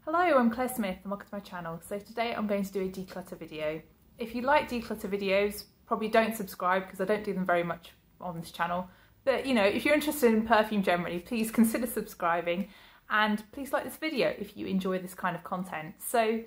Hello, I'm Claire Smith and welcome to my channel. So today I'm going to do a declutter video. If you like declutter videos, probably don't subscribe because I don't do them very much on this channel. But you know, if you're interested in perfume generally, please consider subscribing and please like this video if you enjoy this kind of content. So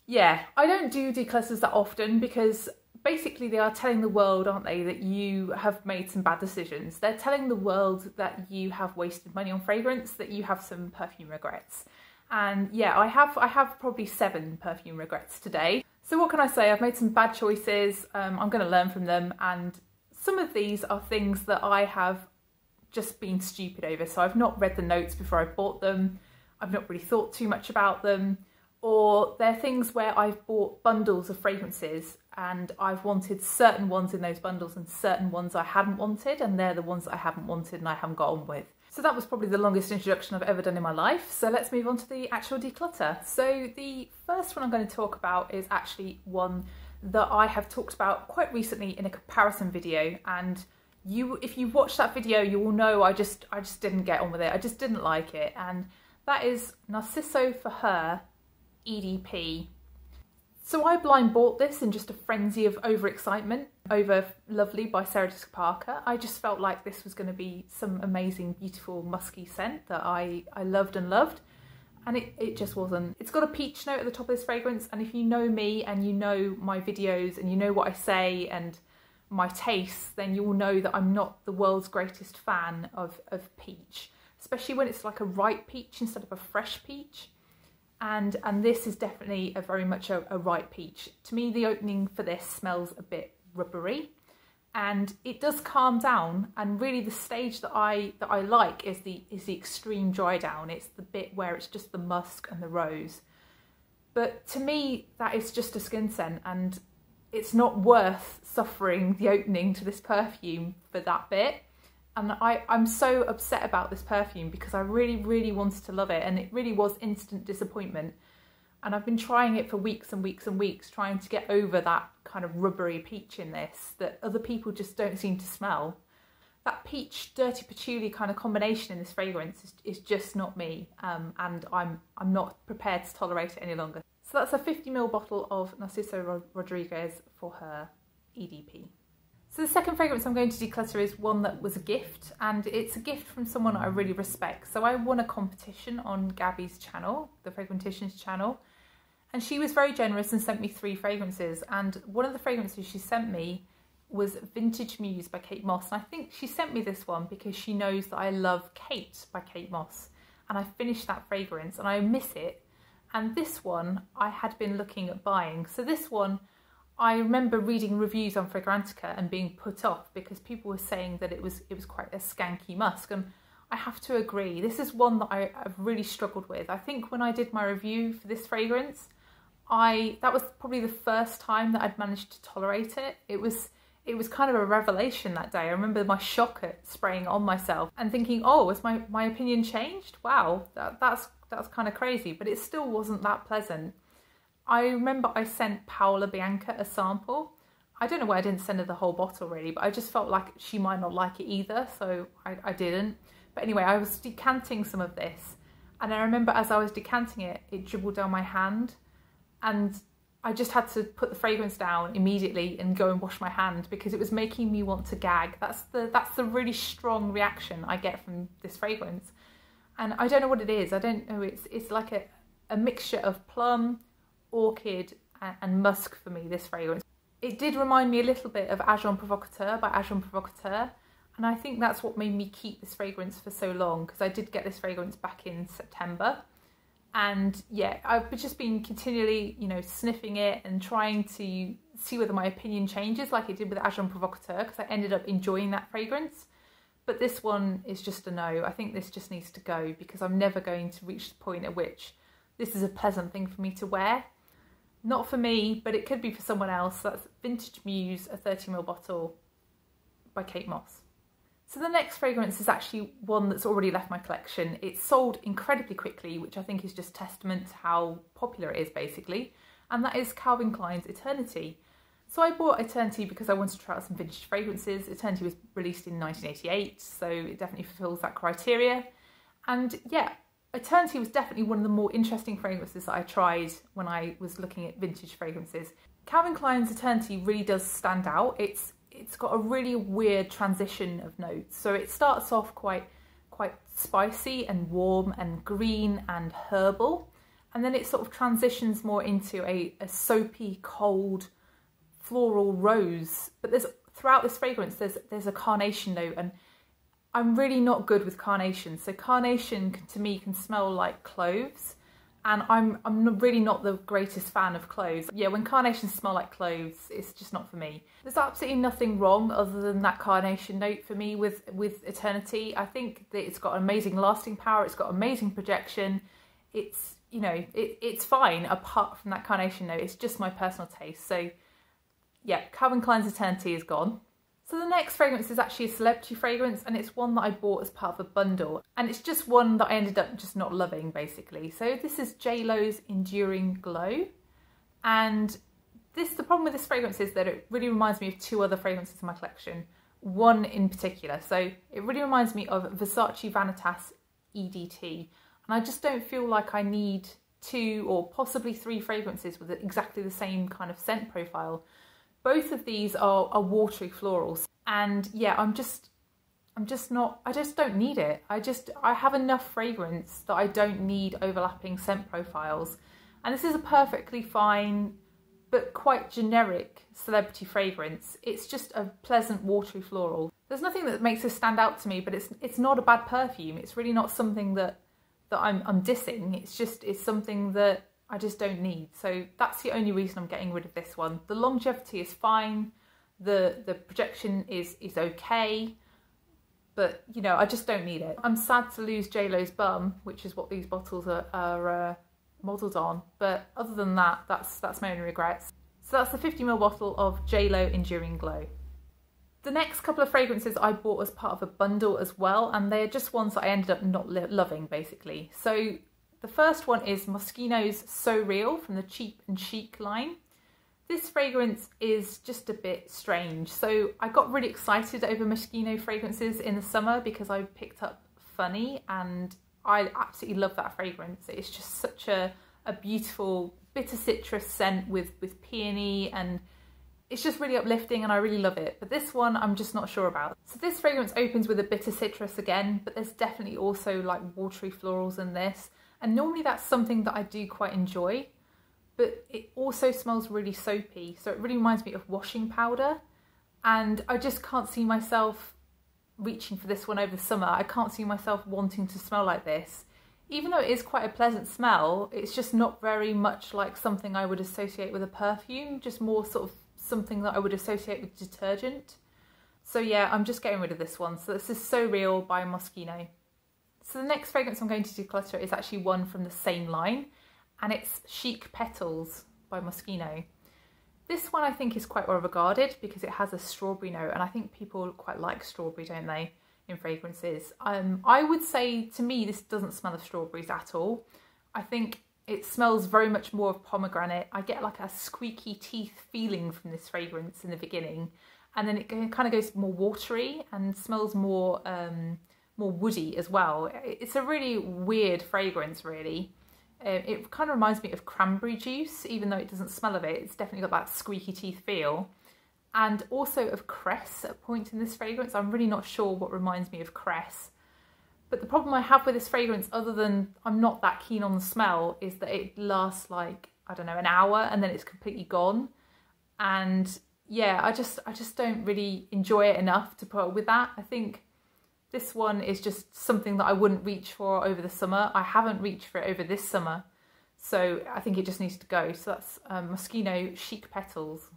yeah, I don't do declutters that often because basically they are telling the world, aren't they, that you have made some bad decisions. They're telling the world that you have wasted money on fragrance, that you have some perfume regrets. And yeah, I have probably 7 perfume regrets today. So what can I say? I've made some bad choices. I'm going to learn from them, and some of these are things that I have just been stupid over. So I've not read the notes before I bought them. I've not really thought too much about them. Or they're things where I've bought bundles of fragrances and I've wanted certain ones in those bundles and certain ones I hadn't wanted, and they're the ones that I haven't wanted and I haven't got on with. So that was probably the longest introduction I've ever done in my life. So let's move on to the actual declutter. So the first one I'm going to talk about is actually one that I have talked about quite recently in a comparison video. And if you watch that video, you will know I just didn't get on with it. I just didn't like it. And that is Narciso for Her EDP. So I blind bought this in just a frenzy of overexcitement over Lovely by Sarah Jessica Parker. I just felt like this was going to be some amazing, beautiful, musky scent that I loved and loved. And it just wasn't. It's got a peach note at the top of this fragrance. And if you know me and you know my videos and you know what I say and my tastes, then you will know that I'm not the world's greatest fan of peach. Especially when it's like a ripe peach instead of a fresh peach. And this is definitely very much a ripe peach. To me, the opening for this smells a bit rubbery, and it does calm down. And really, the stage that I like is the extreme dry down. It's the bit where it's just the musk and the rose. But to me, that is just a skin scent, and it's not worth suffering the opening to this perfume for that bit. And I'm so upset about this perfume because I really, really wanted to love it, and it really was instant disappointment. And I've been trying it for weeks and weeks and weeks, trying to get over that kind of rubbery peach in this that other people just don't seem to smell. That peach, dirty patchouli kind of combination in this fragrance is just not me, and I'm not prepared to tolerate it any longer. So that's a 50ml bottle of Narciso Rodriguez for Her EDP. So the second fragrance I'm going to declutter is one that was a gift, and it's a gift from someone I really respect. So I won a competition on Gabby's channel, the Fragrantician's channel, and she was very generous and sent me 3 fragrances. And one of the fragrances she sent me was Vintage Muse by Kate Moss. And I think she sent me this one because she knows that I love Kate by Kate Moss. And I finished that fragrance and I miss it. And this one I had been looking at buying. So this one, I remember reading reviews on Fragrantica and being put off because people were saying that it was quite a skanky musk, and I have to agree. This is one that I've really struggled with. I think when I did my review for this fragrance, that was probably the first time that I'd managed to tolerate it. It was kind of a revelation that day. I remember my shock at spraying on myself and thinking, oh, has my opinion changed? Wow, that's kind of crazy, but it still wasn't that pleasant. I remember I sent Paola Bianca a sample. I don't know why I didn't send her the whole bottle really, but I just felt like she might not like it either, so I didn't. But anyway, I was decanting some of this, and I remember as I was decanting it, it dribbled down my hand, and I just had to put the fragrance down immediately and go and wash my hand because it was making me want to gag. That's the really strong reaction I get from this fragrance. And I don't know what it is. I don't know, it's like a mixture of plum, orchid and musk for me, this fragrance. It did remind me a little bit of Agent Provocateur by Agent Provocateur, and I think that's what made me keep this fragrance for so long, because I did get this fragrance back in September. And yeah, I've just been continually, you know, sniffing it and trying to see whether my opinion changes like it did with Agent Provocateur, because I ended up enjoying that fragrance. But this one is just a no. I think this just needs to go because I'm never going to reach the point at which this is a pleasant thing for me to wear. Not for me, but it could be for someone else. That's Vintage Muse, a 30ml bottle by Kate Moss. So the next fragrance is actually one that's already left my collection. It's sold incredibly quickly, which I think is just testament to how popular it is basically. And that is Calvin Klein's Eternity. So I bought Eternity because I wanted to try out some vintage fragrances. Eternity was released in 1988, so it definitely fulfills that criteria. And yeah, Eternity was definitely one of the more interesting fragrances that I tried when I was looking at vintage fragrances. Calvin Klein's Eternity really does stand out. It's got a really weird transition of notes. So it starts off quite spicy and warm and green and herbal, and then it sort of transitions more into a soapy, cold, floral rose. But throughout this fragrance there's a carnation note, and I'm really not good with carnation. So carnation to me can smell like cloves, and I'm really not the greatest fan of cloves. Yeah, when carnations smell like cloves, it's just not for me. There's absolutely nothing wrong other than that carnation note for me with Eternity. I think that it's got amazing lasting power, it's got amazing projection. It's, you know, it's fine apart from that carnation note. It's just my personal taste. So yeah, Calvin Klein's Eternity is gone. So the next fragrance is actually a celebrity fragrance, and it's one that I bought as part of a bundle, and it's just one that I ended up just not loving basically. So this is JLo's Enduring Glow, and the problem with this fragrance is that it really reminds me of two other fragrances in my collection, one in particular. So it really reminds me of Versace Vanitas EDT, and I just don't feel like I need 2 or possibly 3 fragrances with exactly the same kind of scent profile. Both of these are watery florals, and yeah, I just don't need it. I have enough fragrance that I don't need overlapping scent profiles. And this is a perfectly fine but quite generic celebrity fragrance. It's just a pleasant watery floral. There's nothing that makes this stand out to me, but it's not a bad perfume. It's really not something that I'm dissing. It's something that I just don't need. So that's the only reason I'm getting rid of this one. The longevity is fine, the projection is okay, but you know, I just don't need it. I'm sad to lose JLo's bum, which is what these bottles are modelled on, but other than that, that's my only regrets. So that's the 50ml bottle of JLo Enduring Glow. The next couple of fragrances I bought as part of a bundle as well, and they're just ones that I ended up not loving basically. So the first one is Moschino's So Real from the Cheap and Chic line. This fragrance is just a bit strange. So I got really excited over Moschino fragrances in the summer because I picked up Funny, and I absolutely love that fragrance. It's just such a beautiful bitter citrus scent with peony, and it's just really uplifting and I really love it. But this one I'm just not sure about. So this fragrance opens with a bitter citrus again, but there's definitely also like watery florals in this. And normally that's something that I do quite enjoy, but it also smells really soapy. So it really reminds me of washing powder, and I just can't see myself reaching for this one over the summer. I can't see myself wanting to smell like this. Even though it is quite a pleasant smell, it's just not very much like something I would associate with a perfume, just more sort of something that I would associate with detergent. So yeah, I'm just getting rid of this one. So this is So Real by Moschino. So the next fragrance I'm going to declutter is actually one from the same line, and it's Chic Petals by Moschino. This one I think is quite well regarded because it has a strawberry note, and I think people quite like strawberry, don't they, in fragrances. I would say, to me, this doesn't smell of strawberries at all. I think it smells very much more of pomegranate. I get like a squeaky teeth feeling from this fragrance in the beginning, and then it kind of goes more watery and smells more woody as well. It's a really weird fragrance, really. It kind of reminds me of cranberry juice, even though it doesn't smell of it. It's definitely got that squeaky teeth feel. And also of cress at a point in this fragrance. I'm really not sure what reminds me of cress. But the problem I have with this fragrance, other than I'm not that keen on the smell, is that it lasts like, I don't know, an hour and then it's completely gone. And yeah, I just don't really enjoy it enough to put up with that. I think this one is just something that I wouldn't reach for over the summer. I haven't reached for it over this summer, so I think it just needs to go. So that's Moschino Chic Petals.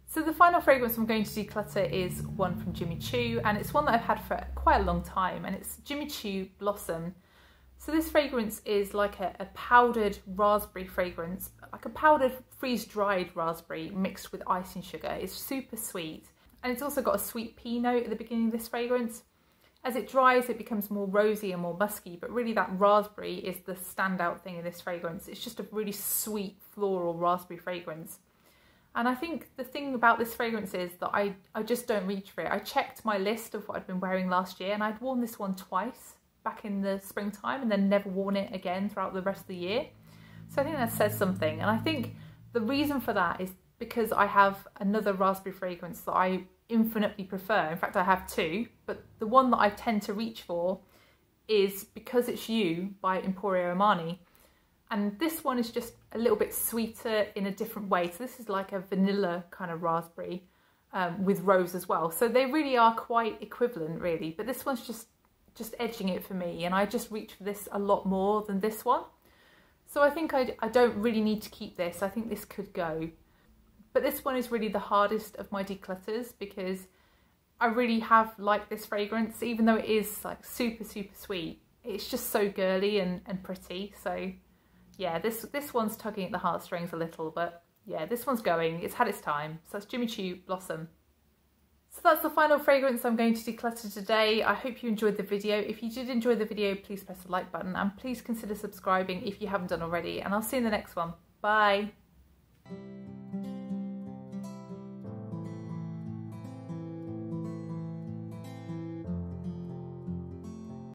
So the final fragrance I'm going to declutter is one from Jimmy Choo, and it's one that I've had for quite a long time, and it's Jimmy Choo Blossom. So this fragrance is like a powdered raspberry fragrance, like a powdered freeze-dried raspberry mixed with icing sugar. It's super sweet, and it's also got a sweet pea note at the beginning of this fragrance. As it dries, it becomes more rosy and more musky, but really that raspberry is the standout thing in this fragrance. It's just a really sweet floral raspberry fragrance. And I think the thing about this fragrance is that I just don't reach for it. I checked my list of what I'd been wearing last year, and I'd worn this one twice. back in the springtime and then never worn it again throughout the rest of the year. So I think that says something, and I think the reason for that is because I have another raspberry fragrance that I infinitely prefer. In fact, I have two, but the one that I tend to reach for is Because It's You by Emporio Armani. And this one is just a little bit sweeter in a different way. So this is like a vanilla kind of raspberry with rose as well. So they really are quite equivalent really, but this one's just edging it for me, and I just reach for this a lot more than this one. So I think I don't really need to keep this. I think this could go. But this one is really the hardest of my declutters because I really have liked this fragrance, even though it is like super, super sweet. It's just so girly and pretty. So yeah, this one's tugging at the heartstrings a little, but yeah, this one's going. It's had its time. So that's Jimmy Choo Blossom. So that's the final fragrance I'm going to declutter today. I hope you enjoyed the video. If you did enjoy the video, please press the like button and please consider subscribing if you haven't done already. And I'll see you in the next one. Bye.